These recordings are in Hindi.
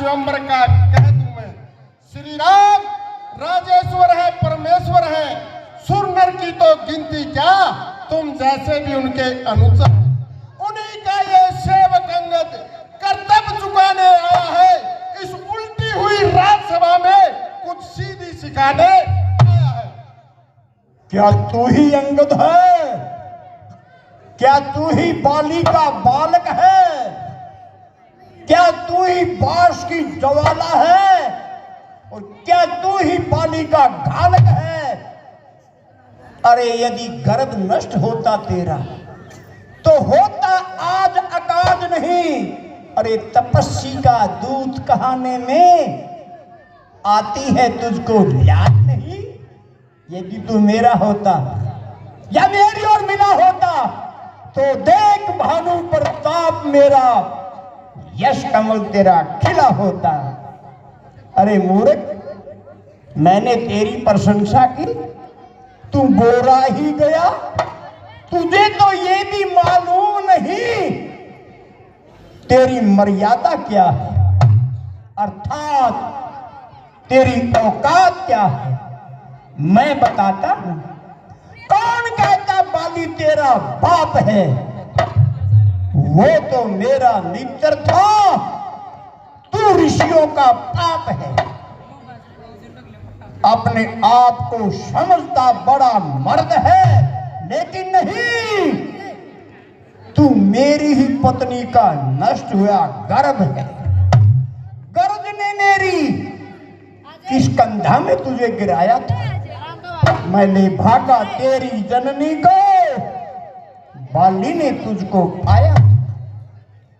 स्वयंवर का कह दूं मैं। श्री राम राजेश्वर है, परमेश्वर है, सुर नर की तो गिनती क्या, तुम जैसे भी उनके अनुचर। उन्हीं का ये सेवक अंगद कर्तव्य चुकाने आया है, इस उल्टी हुई राज्यसभा में कुछ सीधी सिखाने आया है। क्या तू ही अंगद है? क्या तू ही बाली का बालक है? क्या तू ही बांस की ज्वाला है? और क्या तू ही बाली का घालक है? अरे यदि गर्भ नष्ट होता तेरा तो होता आज अकाज नहीं। अरे तपस्वी का दूध कहाने में आती है तुझको लाज नहीं। यदि तू मेरा होता या मेरी ओर मिला होता तो देख भानु प्रताप मेरा, यश कमल तेरा खिला होता। अरे मूर्ख, मैंने तेरी प्रशंसा की, तू गोरा ही गया। तुझे तो ये भी मालूम नहीं तेरी मर्यादा क्या है, अर्थात तेरी औकात क्या है। मैं बताता हूं। कौन कहता बाली तेरा बाप है? वो तो मेरा मित्र था, तू ऋषियों का पाप है। अपने आप को समझता बड़ा मर्द है, लेकिन नहीं, तू मेरी ही पत्नी का नष्ट हुआ गर्भ है। गर्भ ने मेरी किस कंधा में तुझे गिराया था? मैंने भागा तेरी जननी को, बाली ने तुझको पाया।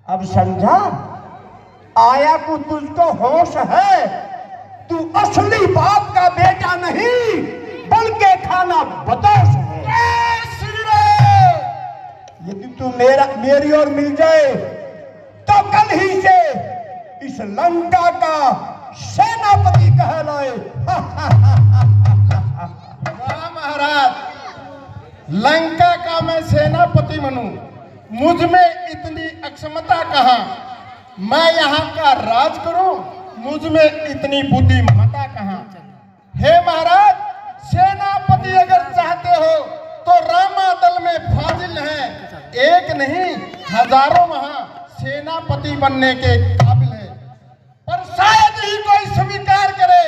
अब समझा आया को तुझको होश है। तू असली बाप का बेटा नहीं बल्कि खाना बदोश है। यदि तू मेरी ओर मिल जाए तो कल ही से इस लंका का सेनापति कहलाए। वाह महाराज, लंका का मैं सेनापति बनूं, मुझ में इतनी अक्षमता कहां। मैं यहाँ का राज करूं, मुझ में इतनी बुद्धिमत्ता कहां। हे महाराज, सेनापति अगर चाहते हो तो रामा दल में फाजिल हैं, एक नहीं हजारों वहां सेनापति बनने के काबिल है। पर शायद ही कोई स्वीकार करे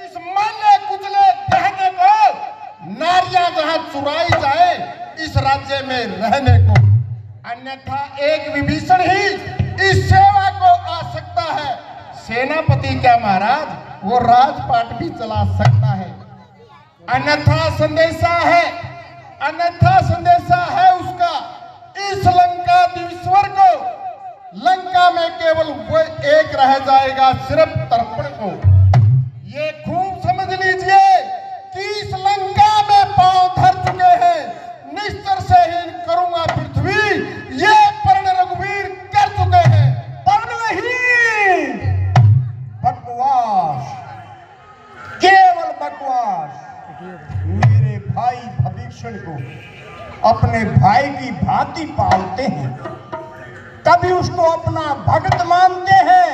इस माले कुचले कहने को, नारियां जहां चुराई जाए इस राज्य में रहने को। अन्यथा एक विभीषण ही इस सेवा को आ सकता है। सेनापति क्या महाराज, वो राजपाट भी चला सकता है। अन्यथा संदेशा है उसका इस लंका दीश्वर को। लंका में केवल वो एक रह जाएगा, सिर्फ तर्पण को। ये खूब समझ लीजिए कि इस लंका में पांव धर चुके हैं, निश्चर से ही करूंगा पृथ्वी, ये पर्ण रघुवीर कर चुके हैं। पर्ण नहीं, बकवास, केवल बकवास। मेरे भाई भविष्य को अपने भाई की भांति पालते हैं, कभी उसको अपना भक्त मानते हैं,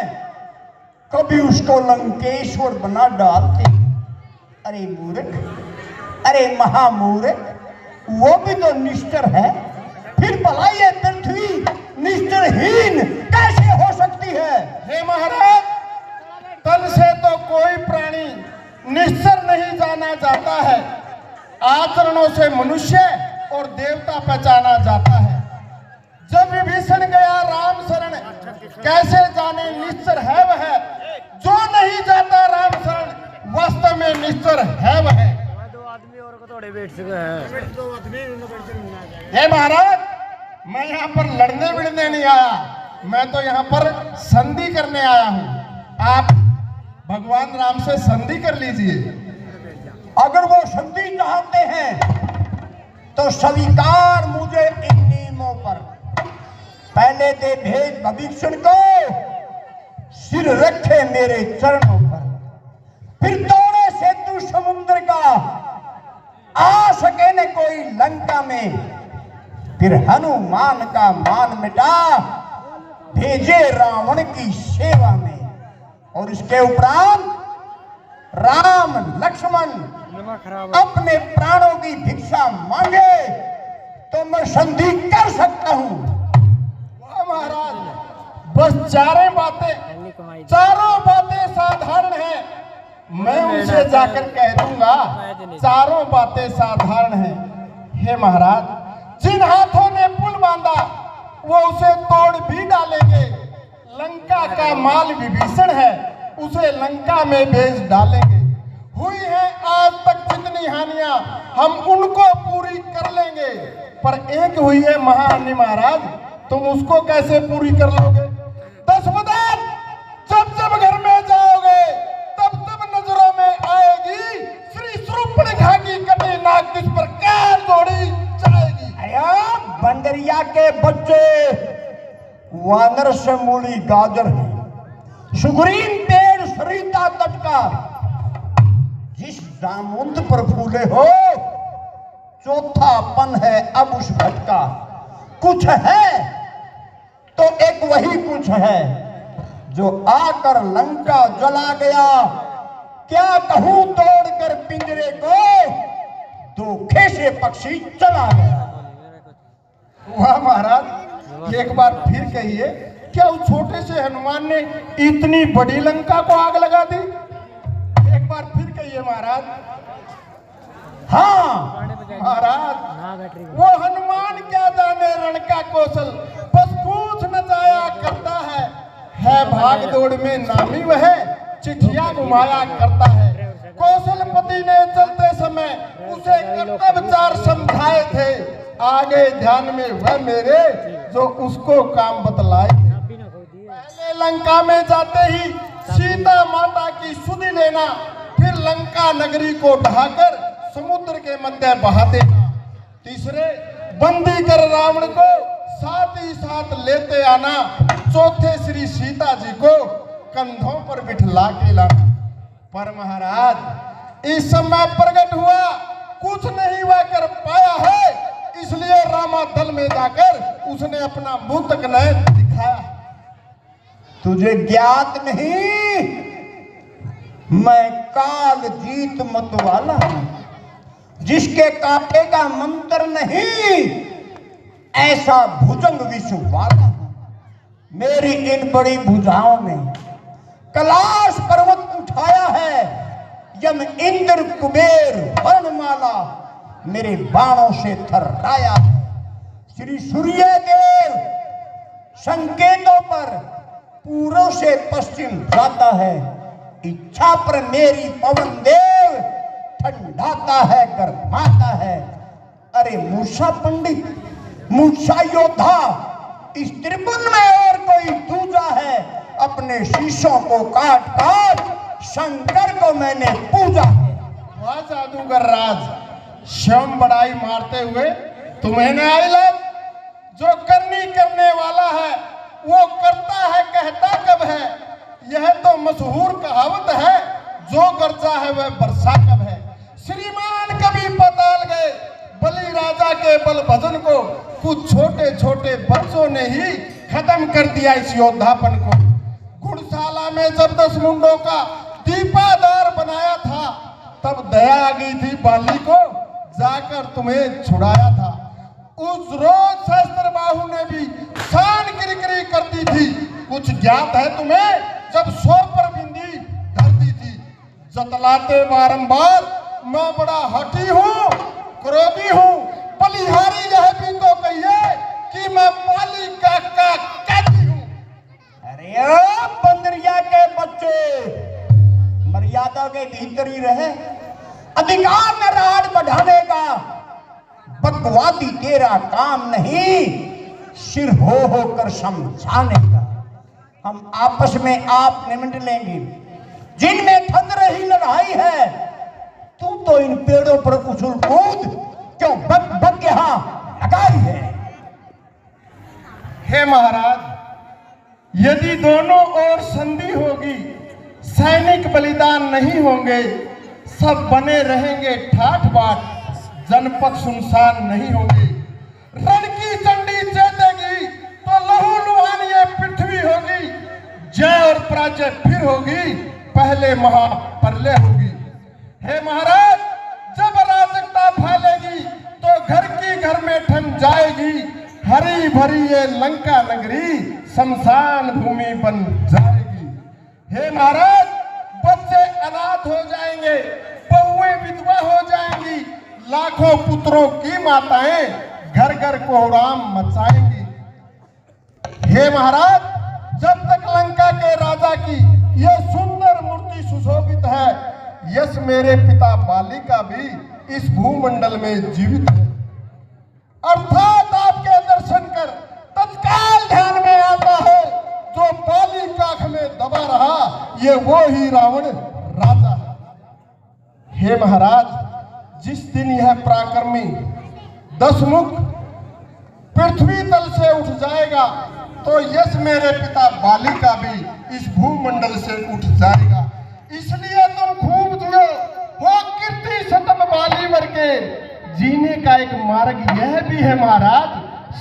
कभी उसको लंकेश्वर बना डालते हैं। अरे मूर्ख, अरे महामूर्ख, वो भी तो निश्चर है, फिर भला ये पृथ्वी निश्चरहीन कैसे हो सकती है? हे महाराज, तन से तो कोई प्राणी निश्चर नहीं जाना जाता है, आचरणों से मनुष्य और देवता पहचाना जाता है। जब विभीषण गया राम शरण, कैसे जाने निश्चर है वह। जो नहीं जाता राम शरण, वास्तव में निश्चर है वह। हे महाराज, मैं यहाँ पर लड़ने भिड़ने नहीं आया, मैं तो यहाँ पर संधि करने आया हूँ। आप भगवान राम से संधि कर लीजिए। अगर वो संधि चाहते हैं तो स्वीकार मुझे इन नियमों पर। पहले दे भेज भविष्य को, सिर रखे मेरे चरणों पर, फिर तोड़े सेतु समुद्र का, आ सके न कोई लंका में, फिर हनुमान का मान मिटा भेजे रावण की सेवा में। और इसके उपरांत राम लक्ष्मण अपने प्राणों की भिक्षा मांगे तो मैं संधि कर सकता हूं। वाह महाराज, बस चारों बातें साधारण हैं। मैं उनसे जाकर कह दूंगा चारों बातें साधारण हैं। हे महाराज, जिन हाथों ने पुल बांधा वो उसे तोड़ भी डालेंगे। लंका का माल विभीषण है, उसे लंका में भेज डालेंगे। हुई है आज तक जितनी हानियां हम उनको पूरी कर लेंगे, पर एक हुई है महाहानि महाराज, तुम उसको कैसे पूरी कर लोगे? दशवदन, जब जब घर में जाओगे तब तब नजरों में आएगी श्री शूर्पणखा की कटी नाक, जिस पर कार जोड़ी जाएगी। अरे बंदरिया के बच्चे, वानर से मूली गाजर है, सुग्रीव पेड़ सरिता तट का, जिस दामुंद पर फूले हो चौथापन है अब उस भटका। कुछ है तो एक वही कुछ है जो आकर लंका जला गया। क्या कहूं तोड़कर पिंजरे को, धोखे से पक्षी चला गया। वाह महाराज, एक बार फिर कहिए, क्या उस छोटे से हनुमान ने इतनी बड़ी लंका को आग लगा दी? एक बार फिर कहिए महाराज। हाँ महाराज, वो हनुमान क्या जाने रण का कौशल, बस पूछ न जाया करता है भाग दौड़ में नामी वह, चिट्ठियां घुमाया करता है। कौशलपति ने चलते समय उसे कर्तव्य चार समझाए थे, आगे ध्यान में वह मेरे जो उसको काम बतलाए थे। पहले लंका में जाते ही सीता माता की सुधि लेना, फिर लंका नगरी को ढहाकर समुद्र के मध्य बहा देना, तीसरे बंदी कर रावण को साथ ही साथ लेते आना, चौथे श्री सीता जी को कंधों पर बिठला के लाना। पर महाराज, इस समय प्रकट हुआ कुछ नहीं वह कर पाया है, इसलिए रामादल में जाकर उसने अपना मुंह तक न दिखाया। तुझे ज्ञात नहीं, मैं काल जीत मत वाला हूं, जिसके कांटे का मंत्र नहीं, ऐसा भुजंग विषु वाला हूं। मेरी इन बड़ी भुजाओं ने कैलाश पर्वत उठाया है, यम इंद्र कुबेर वर्णमाला मेरे बाणों से थर्राया है। श्री सूर्यदेव संकेतों पर पूर्व से पश्चिम जाता है, इच्छा पर मेरी पवन देव ठंडाता है गर्माता है। अरे मूर्छा पंडित, मूर्छा योद्धा, इस त्रिभुवन में और कोई दूजा है, अपने शीशों को काट काट शंकर को मैंने पूजा है। वाह जादूगर राज, श्याम बड़ाई मारते हुए तुम्हें न आई लग, जो करनी करने वाला है वो करता है, कहता कब है। यह तो मशहूर कहावत है, जो गरजा है वह बरसा कब है। श्रीमान कभी पताल गए बलि राजा के बल भजन को, कुछ छोटे छोटे बच्चों ने ही खत्म कर दिया इस योद्धापन को। घुड़शाला में जब 10 मुंडों का दीपादार बनाया था, तब दया आ गई थी बाली को, जाकर तुम्हें छुड़ाया था। उस रोज सहस्त्र बाहु ने भी शान किरकिरी करती थी, कुछ ज्ञात है तुम्हें, जब 100 पर बिंदी धरती थी। जतलाते बारंबार मैं बड़ा हठी हूँ, क्रोधी हूँ, बलिहारी यह भी तो कहिए कि मैं पाली का कैदी हूँ। अरे बंदरिया के बच्चे, मर्यादा के भीतर ही रहे, अधिकार में राड बढ़ाने का बकवादी तेरा काम नहीं, सिर होकर समझाने का। हम आपस में आप निमट लेंगे, जिनमें थंद रही लड़ाई है, तू तो इन पेड़ों पर उछल कूद क्यों बक बक यहां लगाई है। हे महाराज, यदि दोनों ओर संधि होगी, सैनिक बलिदान नहीं होंगे, सब बने रहेंगे ठाठ बाट, जनपद सुनसान नहीं होंगे। रण की चंडी चेतेगी तो लहू लुहान ये पृथ्वी होगी, जय और पराजय फिर होगी, पहले महाप्रलय होगी। हे महाराज, जब अराजकता फैलेगी तो घर की घर में ठन जाएगी, हरी भरी ये लंका नगरी शमशान भूमि बन जाएगी। हे महाराज, बच्चे अनाथ हो जाएंगे, बहुएं विधवा हो जाएंगी, लाखों पुत्रों की माताएं घर घर कोहराम मचाएंगी। हे महाराज, जब तक लंका के राजा की यह सुंदर मूर्ति सुशोभित है, यश मेरे पिता बाली का भी इस भूमंडल में जीवित है। अर्थात आपके दर्शन कर तत्काल ध्यान में आता है, जो बाली काख में दबा रहा, ये वो ही रावण राजा है। हे महाराज, जिस दिन यह पराक्रमी दशमुख पृथ्वी तल से उठ जाएगा, तो यश मेरे पिता बाली का भी इस भूमंडल से उठ जाएगा। इसलिए तुम खूब जियो, हो कीर्ति सतम बाली वर के। जीने का एक मार्ग यह भी है महाराज,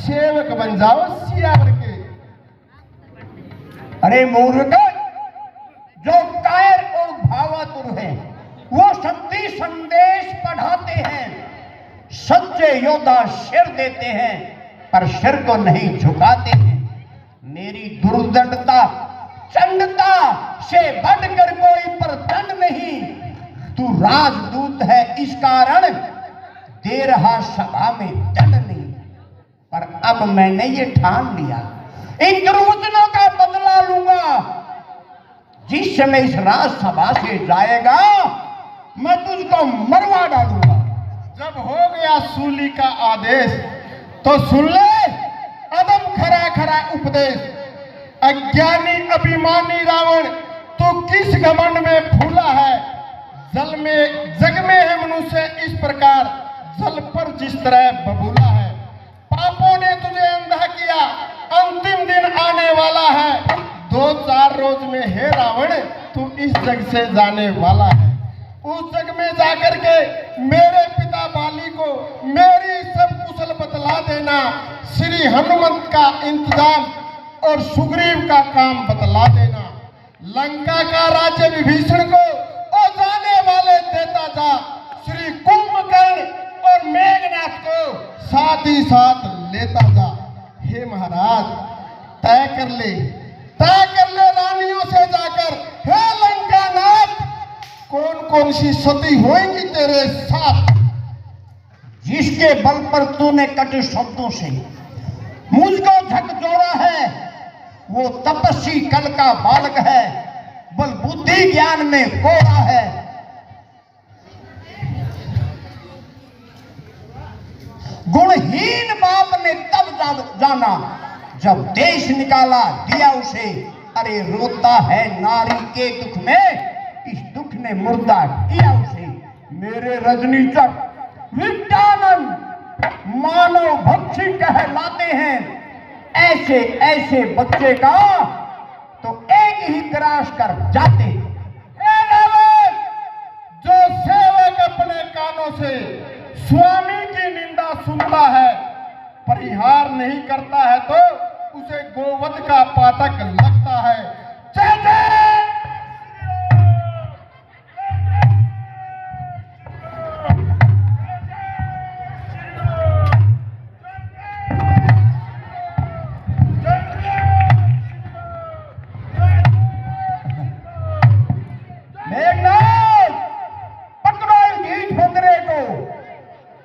सेवक बन जाओ सियावर के। अरे मूर्ख, जो कायर और भावातुर है, वो शक्ति संदेश पढ़ाते हैं। सच्चे योद्धा सिर देते हैं, पर सिर को नहीं झुकाते हैं। मेरी दुर्दंडता चंडता से बढ़कर कोई प्रदंड नहीं। तू राजदूत है, इस कारण दे रहा सभा में दंड नहीं। पर अब मैंने ये ठान लिया, इन दुर्वचनों का बदला लूंगा। जिस समय इस राजसभा से जाएगा, मैं तुझको मरवा डालूंगा। जब हो गया सूली का आदेश, तो सुन ले अदम खरा खरा उपदेश। अज्ञानी अभिमानी रावण, तू किस घमंड में फूला है। जल में जग में है मनुष्य इस प्रकार, जल पर जिस तरह बबूला है। पापों ने तुझे अंधा किया, अंतिम दिन आने वाला है। 2-4 रोज में हे रावण, तू इस जग से जाने वाला है। उस जग में जाकर के मेरे पिता बाली को मेरी सब कुशल बतला देना। श्री हनुमंत का इंतजाम और सुग्रीव का काम बतला देना। लंका का राज्य विभीषण को और जाने वाले देता जा। श्री कुंभकर्ण और मेघनाथ को साथ ही साथ लेता जा। हे महाराज, तय कर ले रानियों से जाकर, हे लंका नाथ, कौन कौन सी सती होंगी तेरे साथ। जिसके बल पर तूने कटु शब्दों से मुझको झकझोरा है, वो तपस्वी कल का बालक है, बल बुद्धि ज्ञान में कोरा है। गुणहीन बाप ने तब जाना, जब देश निकाला दिया उसे। अरे रोता है नारी के दुख में, इस दुख ने मुर्दा किया उसे। मेरे रजनीचक विद्यानंद मानव भक्षी कहलाते हैं। ऐसे ऐसे बच्चे का तो एक ही ग्रास कर जाते। जो सेवक अपने कानों से स्वामी की निंदा सुनता है, परिहार नहीं करता है, तो उसे गोवध का पातक लगता है। जय जय।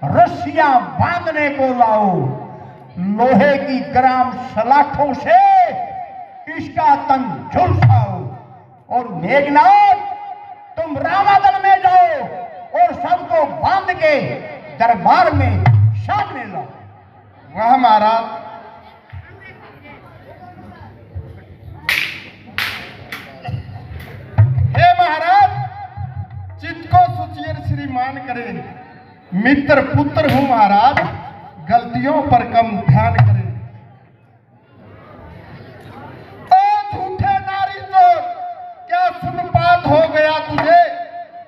रस्सियां बांधने को लाओ, लोहे की ग्राम सलाखों से इसका तन झुलसाओ। और मेघनाथ, तुम रामादन में जाओ और सबको बांध के दरबार में सामने लाओ। वह महाराज। हे महाराज, चित्त को सुचिर श्रीमान करे। मित्र पुत्र हूं महाराज, गलतियों पर कम ध्यान करें। ओ झूठे नारी चोर, क्या सुनपात हो गया तुझे।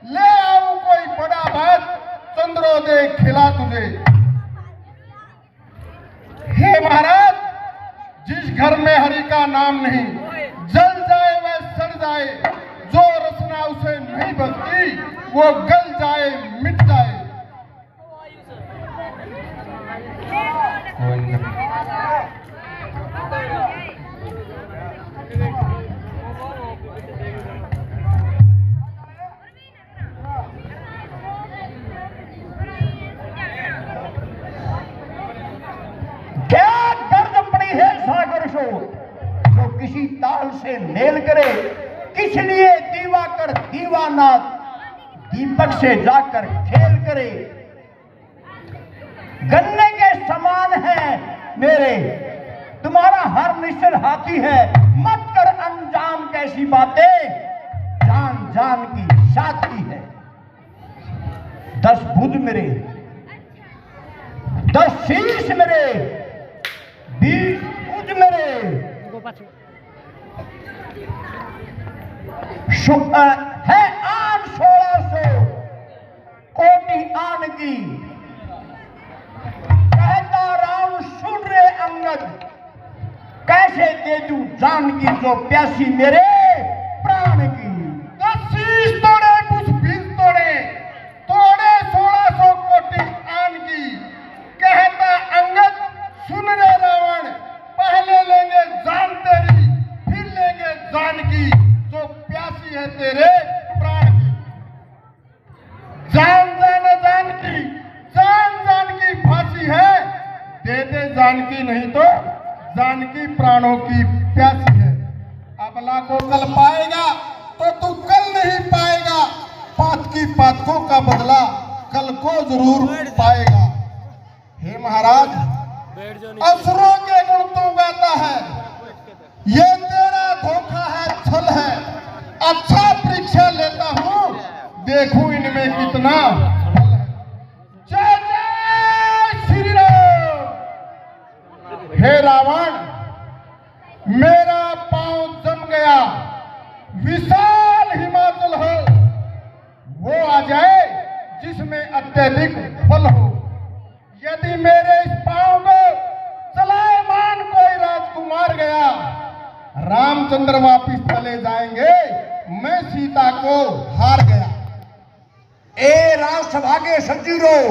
ले आऊं कोई बड़ा बात, चंद्रोदय खिला तुझे। हे महाराज, जिस घर में हरि का नाम नहीं, जल जाए जाए, जो रचना उसे नहीं बचती वो गल जाए, मिट जाए। क्या दर्द पड़ी है सागर शोर, जो किसी ताल से मेल करे, किस लिए दीवा कर दीवाना दीपक से जाकर खेल करे। गन्ने के समान है मेरे तुम्हारा हर निश्चल हाथी है, मत कर अनजान कैसी बातें, जान जान की साथी है। 10 भुज मेरे, 10 शीश मेरे, 20 भुज मेरे, है आन 1600 कोटि आन की, कहता राम सुन रे अंगद, कैसे दे दूं जान की जो प्यासी मेरे प्राण की। 10 शीश तोड़े, कुछ बीज तोड़े, तोड़े 1600 कोटि आन की, कहता अंगद सुन रे रावण, पहले लेंगे जान तेरी, फिर लेंगे जान की जो प्यासी है तेरे प्राण की। जान जान की, जान की फांसी है, दे दे जान की, नहीं तो जान की प्राणों की प्यासी है। अबला को कल पाएगा तो तू कल नहीं पाएगा, पात की पातकों का बदला कल को जरूर पाएगा। हे महाराज, असुरों के गुण तू गाता है, ये तेरा धोखा है, छल है। अच्छा परीक्षा लेता हूँ, देखूं इनमें कितना बल है। जय जय श्री राम। हे रावण, मेरा पांव जम गया, विशाल हिमाचल हो वो आ जाए जिसमें अत्यधिक बल हो। यदि मेरे इस पांव को चलायमान कोई राजकुमार गया, रामचंद्र वापिस चले जाएंगे, मैं सीता को हार गया। ए राजसभा के सज्जनों,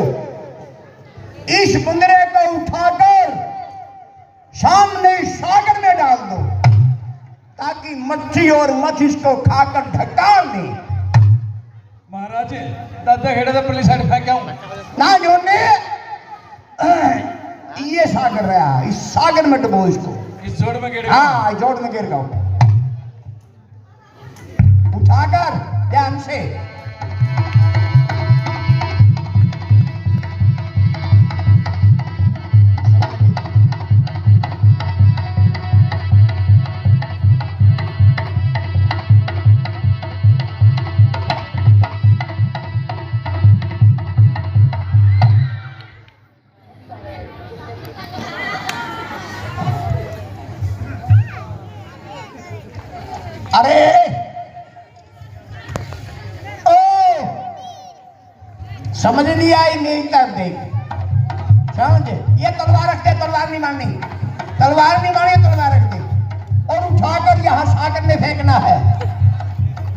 इस बंदरे को उठाकर सामने सागर में डाल दो, ताकि मच्छी और मछ इसको खाकर ढकार ले। महाराज दादा खेड़ा तो पल्ली साइड फेंक आऊं ना जोने ये सागर रहा, इस सागर में डुबो इसको। इस जोड़ में गिर हाँ, जोड़ में गिर गया, उठाकर ध्यान से। अरे ओ, समझ नहीं आई मेरी तरफ देख, समझ। ये तलवार रख दे, तलवार नहीं मारनी, तलवार नहीं मारनी, तलवार रख दे और उठाकर यहां सागर में फेंकना है।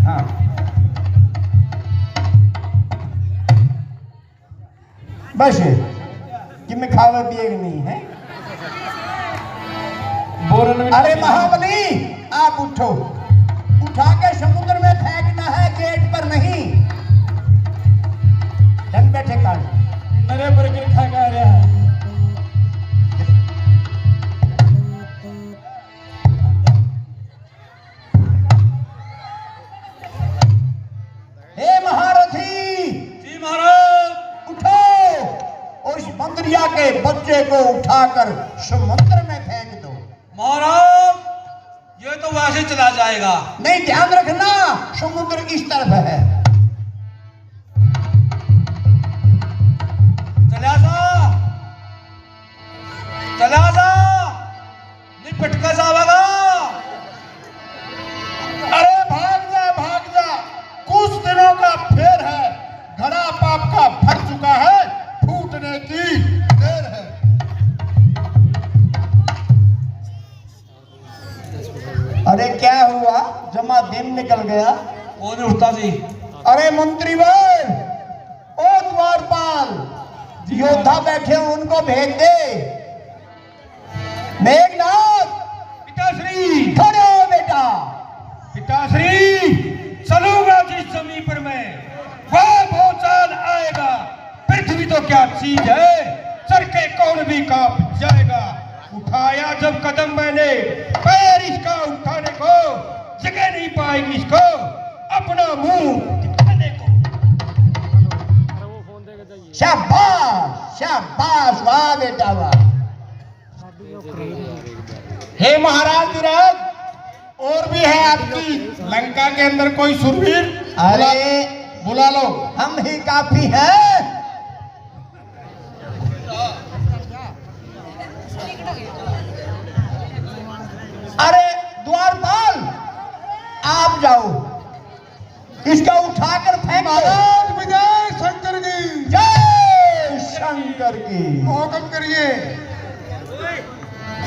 हाँ, बस कि मैं खावे पिएगा नहीं है। अरे महाबली, आप उठो, उठाकर समुद्र में फेंकना है, गेट पर नहीं। ढंग बैठे काल मेरे पर गिर खा रहा है। हे महारथी, जी महाराज। उठो और इस बंदरिया के बच्चे को उठाकर समुद्र में फेंक दो। महाराज ये तो वैसे चला जाएगा। नहीं, ध्यान रखना, समुद्र इस तरफ है। चला जा नहीं पटका जाएगा। अरे भाग जा, कुछ दिनों का फेर है, घड़ा पाप का फट चुका है, फूटने की देर है। अरे क्या हुआ, जमा दिन निकल जी। अरे मंत्रीवर, ओ द्वारपाल, योद्धा बैठे हो, उनको भेज दे। मेघनाथ, पिताश्री, खड़े हो बेटा। पिताश्री, चलूंगा जिस जमीन पर मैं, वह भूचाल आएगा। पृथ्वी तो क्या चीज है, सर के कौन भी कांप जाएगा। उठाया जब कदम मैंने, पैर इसका उठाने को, जगह नहीं पाएगी इसको अपना मुंह दिखाने को। शाबाश शाबाश, वाह बेटा वाह। हे महाराज विराज, और भी है आपकी लंका के अंदर कोई सुरवीर? अरे बुला लो। हम ही काफी हैं। अरे द्वारपाल, आप जाओ, इसका उठाकर फेंक दो। विजय शंकर जी, जय शंकर की। हुक्म करिए।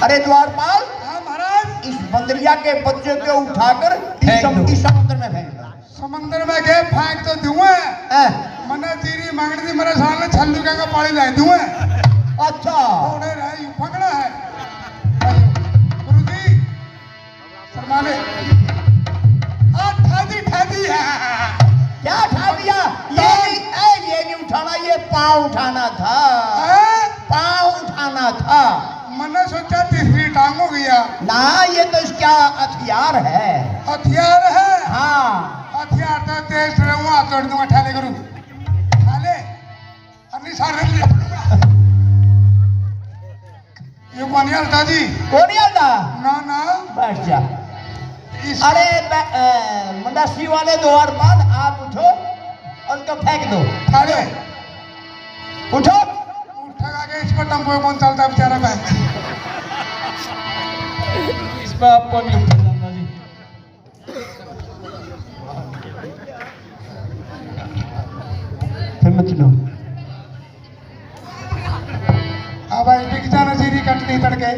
अरे द्वारपाल, हाँ महाराज। इस बंदरिया के बच्चे को उठाकर इस समुद्र में फेंक दो। समंदर में गए फेंक तो दूंगा, हैं? मना तेरी मांगनी थी मेरे सामने छल्लू का पानी ला दूंगा। अच्छा, उन्हें रही पकड़ा है गुरुजी, शर्मा ले। ठादी ठादी क्या उठा दिया? ये नहीं उठाना, ये पाँव उठाना था। पाँव उठाना था। मैंने सोचा तीसरी टांग हो गया ना, ये तो इसका हथियार है। हथियार है? हाँ, हथियार तो तेज रहूंगा, तोड़ दूंगा। ठाले करूँ ठाले अन्नी सारे ये कौन हलता जी? कौन आता? ना ना बस जा। अरे मंडासी वाले द्वारपाल, आप उठो और उसको फेंक दो। ठाले उठो। उठा के इस पर टम्पो कौन चलता बेचारा भाई? इस पर आपको नहीं उठा जाना जी। फिर मत लो। हाँ भाई, बिक जाना सीरी कटनी तड़के।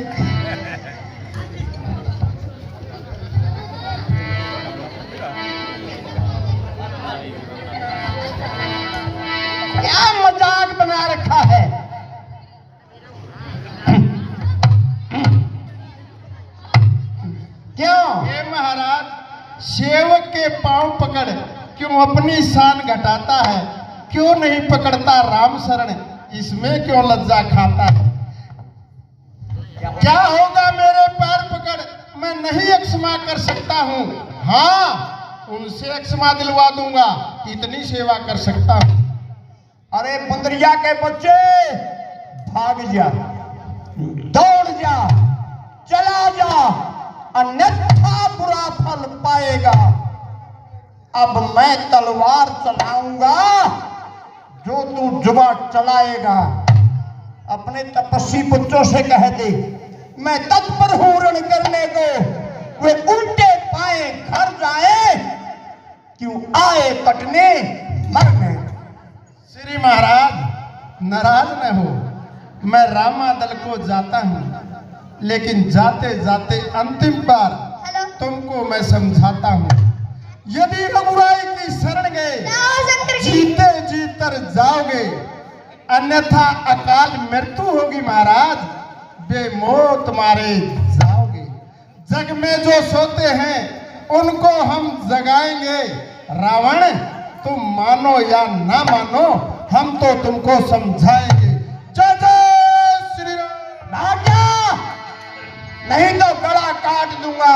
क्या मजाक बना रखा है? क्यों? ये महाराज, सेवक के पांव पकड़ क्यों अपनी शान घटाता है? क्यों नहीं पकड़ता राम शरण, इसमें क्यों लज्जा खाता है? क्या होगा मेरे पैर पकड़, मैं नहीं क्षमा कर सकता हूँ। हाँ, उनसे क्षमा दिलवा दूंगा, इतनी सेवा कर सकता हूँ। अरे बंदरिया के बच्चे, भाग जा, दौड़ जा, चला जा, अन्यथा बुरा फल पाएगा। अब मैं तलवार चलाऊंगा, जो तू जुबा चलाएगा। अपने तपस्वी पुत्रों से कह दे, मैं तत्पर हूं रण करने को, वे उल्टे पाए घर जाए, क्यों आए कटने मरने। श्री महाराज नाराज न हो, मैं रामा दल को जाता हूँ, लेकिन जाते जाते अंतिम बार तुमको मैं समझाता हूँ। यदि रघुराई की शरण गए, जीते जी तर जाओगे, अन्यथा अकाल मृत्यु होगी महाराज, बेमौत मारे जाओगे। जग में जो सोते हैं उनको हम जगाएंगे। रावण, तुम मानो या ना मानो, हम तो तुमको समझाएंगे। जय जय श्री राम। भाग जा, नहीं तो गला काट दूंगा।